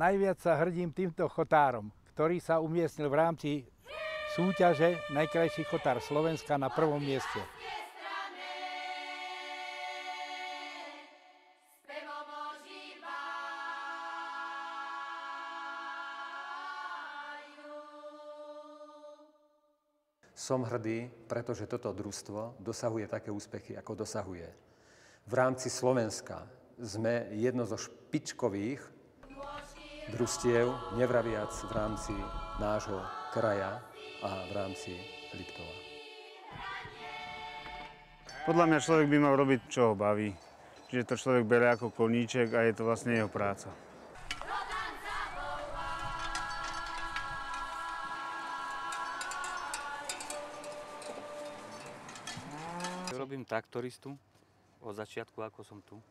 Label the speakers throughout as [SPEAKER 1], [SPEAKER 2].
[SPEAKER 1] Najviac sa hrdím týmto chotárom, ktorý sa umiestnil v rámci súťaže Najkrajší chotár Slovenska na prvom mieste.
[SPEAKER 2] Som hrdý, pretože toto družstvo dosahuje také úspechy, ako dosahuje. V rámci Slovenska sme jedno zo špičkových družstiev, nevraviac v rámci nášho kraja a v rámci Liptova.
[SPEAKER 3] Podľa mňa človek by mal robiť, čo ho baví. Čiže to človek berie ako koníček a je to vlastne jeho práca.
[SPEAKER 4] Robím traktoristu od začiatku, ako som tu.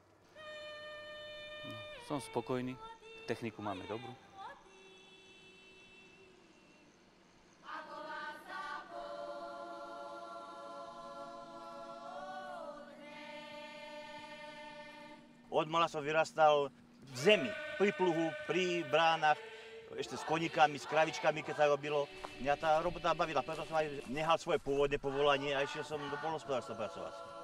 [SPEAKER 4] Som spokojný, techniku máme dobrú.
[SPEAKER 5] Odmala som vyrastal v zemi, pri pluhu, pri bránach, ešte s koníkami, s kravičkami, keď sa robilo. Mňa tá robota bavila, preto som aj nehal svoje pôvodné povolanie a išiel som do poľnohospodárstva pracovať.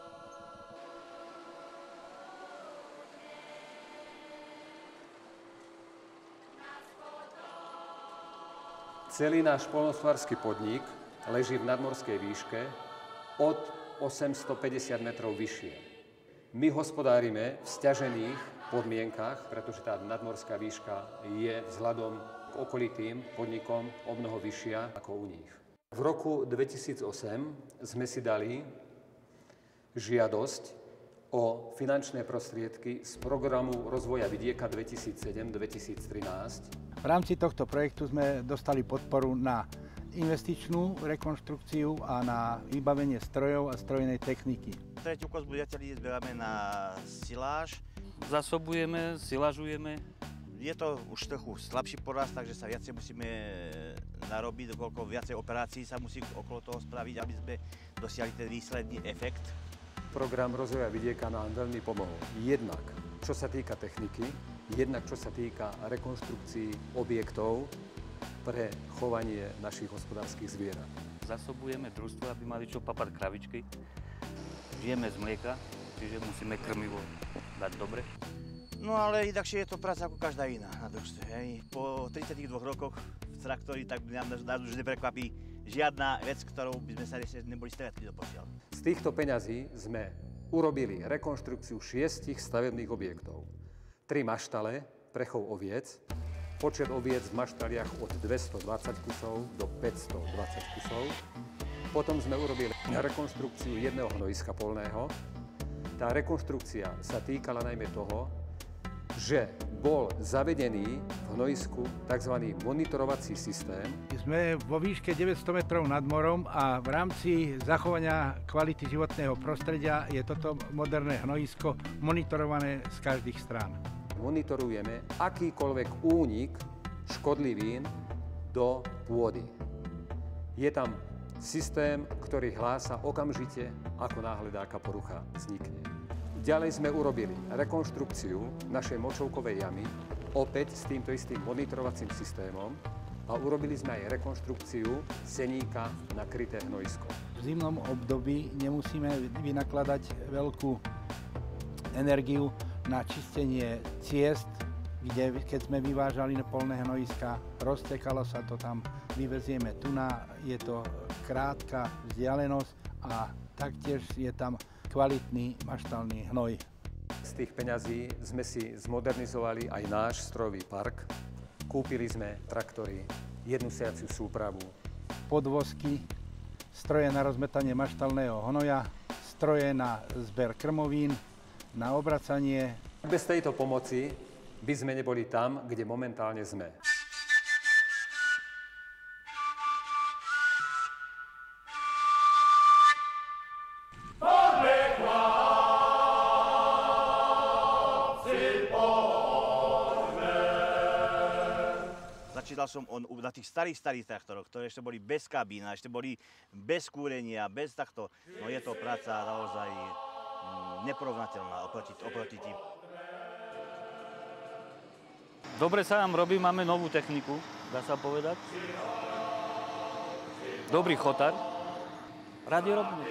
[SPEAKER 2] Celý náš poľnohospodársky podnik leží v nadmorskej výške od 850 metrov vyššie. My hospodárime v sťažených podmienkach, pretože tá nadmorská výška je vzhľadom k okolitým podnikom o mnoho vyššia ako u nich. V roku 2008 sme si dali žiadosť o finančné prostriedky z programu rozvoja vidieka 2007-2013.
[SPEAKER 1] V rámci tohto projektu sme dostali podporu na investičnú rekonštrukciu a na vybavenie strojov a strojnej techniky.
[SPEAKER 5] Tretiu kozbu zatiaľ zberáme na siláž.
[SPEAKER 4] Zasobujeme, silažujeme.
[SPEAKER 5] Je to už trochu slabší porast, takže sa viacej musíme narobiť, dokoľko viacej operácií sa musí okolo toho spraviť, aby sme dosiahli ten výsledný efekt.
[SPEAKER 2] Program rozvoja vidieka nám veľmi pomohol. Jednak, čo sa týka techniky, jednak, čo sa týka rekonštrukcií objektov pre chovanie našich hospodárskych zvierat.
[SPEAKER 4] Zasobujeme družstvo, aby mali čo papať kravičky. Žijeme z mlieka, čiže musíme krmivo dať dobre.
[SPEAKER 5] No ale inakšie je to práca ako každá iná na družstve. Po 32 rokoch v traktori tak nás už neprekvapí žiadna vec, ktorou by sme sa neboli stretli doposiaľ.
[SPEAKER 2] Z týchto peňazí sme urobili rekonštrukciu 6 stavebných objektov. 3 maštale pre chov oviec, počet oviec v maštaliach od 220 kusov do 520 kusov. Potom sme urobili rekonštrukciu jedného hnojiska polného. Tá rekonštrukcia sa týkala najmä toho, že bol zavedený v hnojisku tzv. Monitorovací systém.
[SPEAKER 1] Sme vo výške 900 metrov nad morom a v rámci zachovania kvality životného prostredia je toto moderné hnojisko monitorované z každých strán.
[SPEAKER 2] Monitorujeme akýkoľvek únik škodlivín do pôdy. Je tam systém, ktorý hlása okamžite, ako náhle taká porucha vznikne. Ďalej sme urobili rekonštrukciu našej močovkovej jamy, opäť s týmto istým monitorovacím systémom a urobili sme aj rekonštrukciu seníka na kryté hnojisko.
[SPEAKER 1] V zimnom období nemusíme vynakladať veľkú energiu na čistenie ciest, kde keď sme vyvážali polné hnojiska, roztekalo sa to tam, vyvezieme tuná, je to krátka vzdialenosť a taktiež je tam kvalitný maštálny hnoj.
[SPEAKER 2] Z tých peňazí sme si zmodernizovali aj náš strojový park. Kúpili sme traktory, jednu sejaciu súpravu,
[SPEAKER 1] podvozky, stroje na rozmetanie maštálneho hnoja, stroje na zber krmovín, na obracanie.
[SPEAKER 2] Bez tejto pomoci by sme neboli tam, kde momentálne sme.
[SPEAKER 5] Začínal som na tých starých traktoroch, ktoré ešte boli bez kabína, ešte boli bez kúrenia, bez takto. No je to práca naozaj neporovnateľná oproti tým.
[SPEAKER 4] Dobre sa nám robí, máme novú techniku, dá sa povedať. Dobrý chotár. Radi robíme.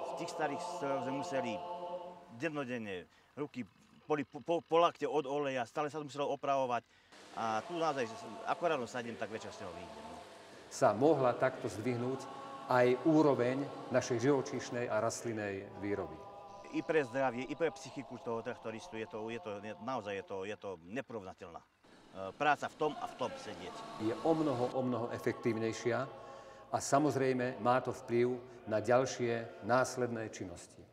[SPEAKER 5] V tých starých strojoch sme museli dennodenne ruky boli po lakte od oleja, stále sa to muselo opravovať. A tu naozaj, ako ráno sadím, tak večer z neho vyjde.
[SPEAKER 2] Sa mohla takto zdvihnúť aj úroveň našej živočíšnej a rastlinnej výroby.
[SPEAKER 5] I pre zdravie, i pre psychiku toho traktoristu naozaj je to neporovnateľná práca v tom a v tom sedieť.
[SPEAKER 2] Je o mnoho efektívnejšia a samozrejme má to vplyv na ďalšie následné činnosti.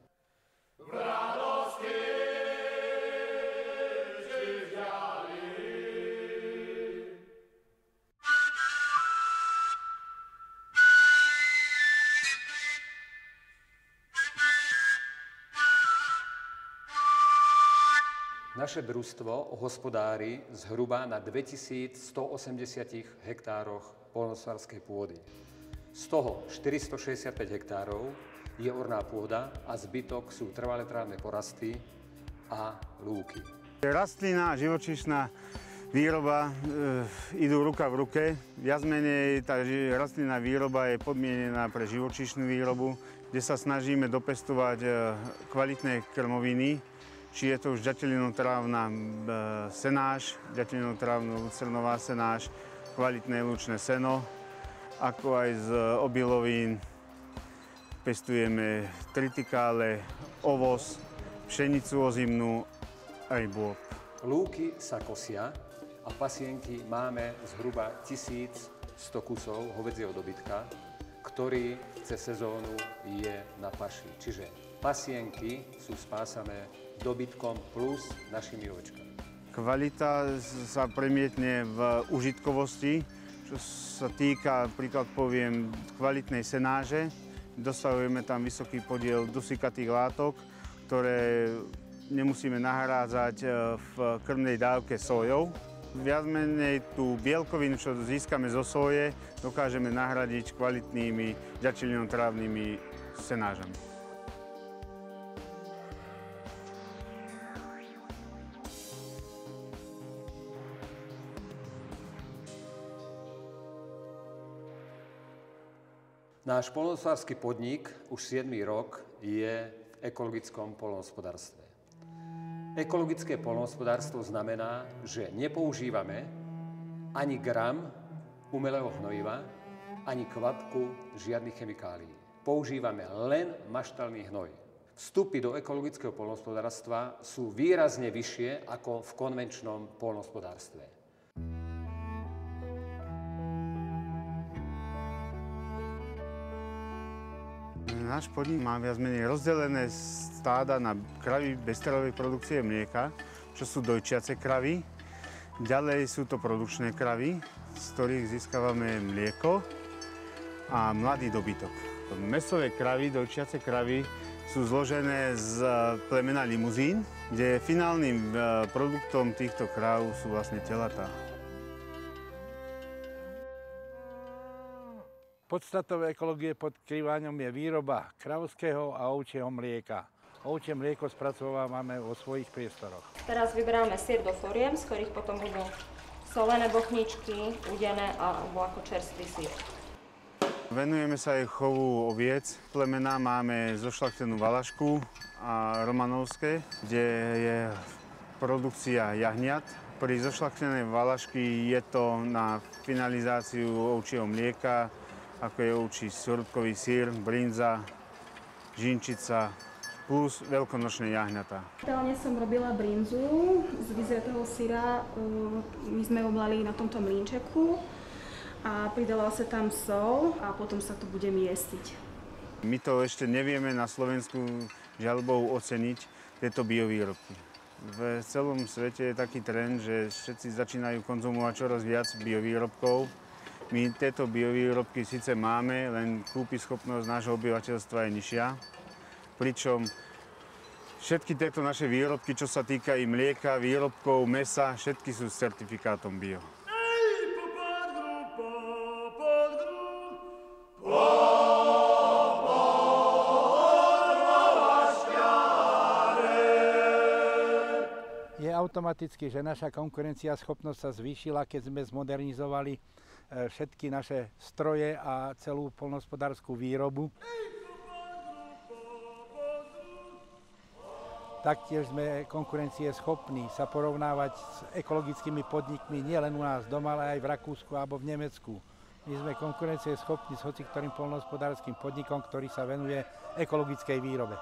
[SPEAKER 2] Naše družstvo hospodári zhruba na 2180 hektároch poľnohospodárskej pôdy. Z toho 465 hektárov je orná pôda a zbytok sú trvalé trávne porasty a lúky.
[SPEAKER 3] Rastlina a živočíšna výroba idú ruka v ruke. Viac menej tá rastlinná výroba je podmienená pre živočíšnu výrobu, kde sa snažíme dopestovať kvalitné krmoviny, či je to už ďatelinotrávna senáž, ďatelinotrávno-lucernová senáž, kvalitné lučné seno, ako aj z obilovín pestujeme tritikále, ovoz, pšenicu ozimnú aj bôb.
[SPEAKER 2] Lúky sa kosia a pasienky máme zhruba 1100 kusov hovädzieho dobytka, ktorý cez sezónu je na paši. Čiže pasienky sú spásané dobytkom plus našimi ovečkami.
[SPEAKER 3] Kvalita sa premietne v užitkovosti, čo sa týka, príklad poviem, kvalitnej senáže. Dosahujeme tam vysoký podiel dusíkatých látok, ktoré nemusíme nahrádzať v krmnej dávke sojou. Viac menej tú bielkovinu, čo získame zo soje, dokážeme nahradiť kvalitnými ďatelinotrávnymi senážami.
[SPEAKER 2] Náš poľnohospodársky podnik už 7. rok je v ekologickom poľnohospodárstve. Ekologické poľnohospodárstvo znamená, že nepoužívame ani gram umelého hnojiva, ani kvapku žiadnych chemikálií. Používame len maštalný hnoj. Vstupy do ekologického poľnohospodárstva sú výrazne vyššie ako v konvenčnom poľnohospodárstve.
[SPEAKER 3] Náš podnik má viac menej rozdelené stáda na kravy bezterovej produkcie mlieka, čo sú dojčiace kravy. Ďalej sú to produkčné kravy, z ktorých získavame mlieko a mladý dobytok. Mäsové kravy, dojčiace kravy sú zložené z plemena limuzín, kde finálnym produktom týchto kráv sú vlastne telatá.
[SPEAKER 1] Podstatou ekológie pod Kriváňom je výroba kravského a ovčieho mlieka. Ovčie mlieko spracovávame vo svojich priestoroch.
[SPEAKER 6] Teraz vyberáme syr do foriem, z ktorých potom budú solené bochničky, udené alebo ako čerstvý syr.
[SPEAKER 3] Venujeme sa aj chovu oviec. Plemená máme zošľachtenú valašku a romanovské, kde je produkcia jahniat. Pri zošľachtenej valašky je to na finalizáciu ovčieho mlieka, ako je ovčí surutkový syr, brinza, žinčica plus veľkonočné jahňatá.
[SPEAKER 7] Ideálne som robila brinzu z vyzretého syra. My sme oblali na tomto mlynčeku a pridala sa tam sol a potom sa to bude miestiť.
[SPEAKER 3] My to ešte nevieme na Slovensku žalbou oceniť tieto biovýrobky. V celom svete je taký trend, že všetci začínajú konzumovať čoraz viac biovýrobkov. My tieto biovýrobky síce máme, len kúpyschopnosť nášho obyvateľstva je nižšia. Pričom všetky tieto naše výrobky, čo sa týka i mlieka, výrobkov, mäsa, všetky sú s certifikátom bio.
[SPEAKER 1] automaticky, že naša konkurenciaschopnosť sa zvýšila, keď sme zmodernizovali všetky naše stroje a celú poľnohospodárskú výrobu. Taktiež sme konkurencieschopní sa porovnávať s ekologickými podnikmi nielen u nás doma, ale aj v Rakúsku alebo v Nemecku. My sme konkurencieschopní s hociktorým poľnohospodárskym podnikom, ktorý sa venuje ekologickej výrobe.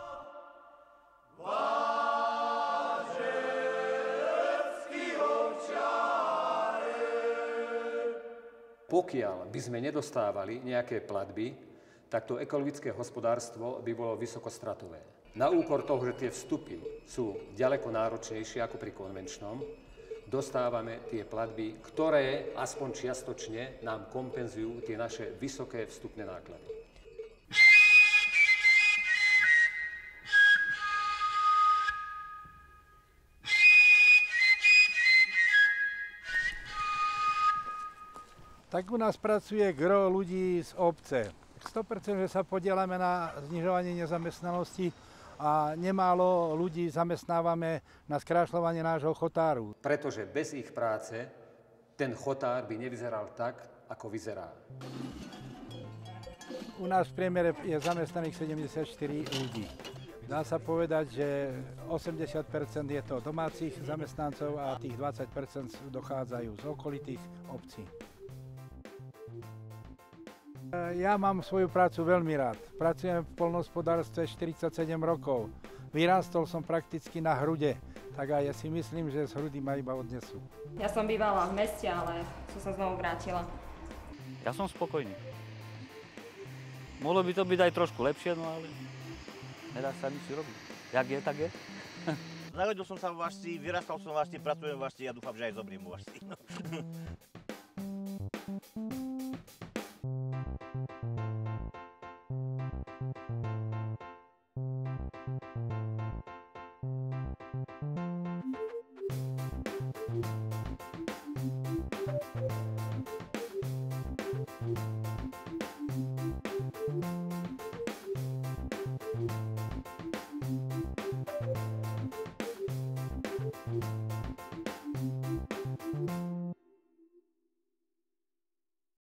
[SPEAKER 2] Pokiaľ by sme nedostávali nejaké platby, tak to ekologické hospodárstvo by bolo vysokostratové. Na úkor toho, že tie vstupy sú ďaleko náročnejšie ako pri konvenčnom, dostávame tie platby, ktoré aspoň čiastočne nám kompenzujú tie naše vysoké vstupné náklady.
[SPEAKER 1] Tak u nás pracuje gro ľudí z obce. 100%, že sa podielame na znižovanie nezamestnanosti a nemálo ľudí zamestnávame na skrášľovanie nášho chotáru.
[SPEAKER 2] Pretože bez ich práce ten chotár by nevyzeral tak, ako vyzerá.
[SPEAKER 1] U nás v priemere je zamestnaných 74 ľudí. Dá sa povedať, že 80% je to domácich zamestnancov a tých 20% dochádzajú z okolitých obcí. Ja mám svoju prácu veľmi rád. Pracujem v poľnohospodárstve 47 rokov. Vyrástol som prakticky na hrude, tak aj ja si myslím, že z hrudy ma iba odnesú.
[SPEAKER 6] Ja som bývala v meste, ale som sa znovu vrátila.
[SPEAKER 4] Ja som spokojný. Mohlo by to byť aj trošku lepšie, no ale nedá sa nič robiť. Jak je, tak je.
[SPEAKER 5] Narodil som sa v Važci, vyrastal som v Važci, pracujem v Važci a dúfam, že aj zobriem v Važci.
[SPEAKER 1] No.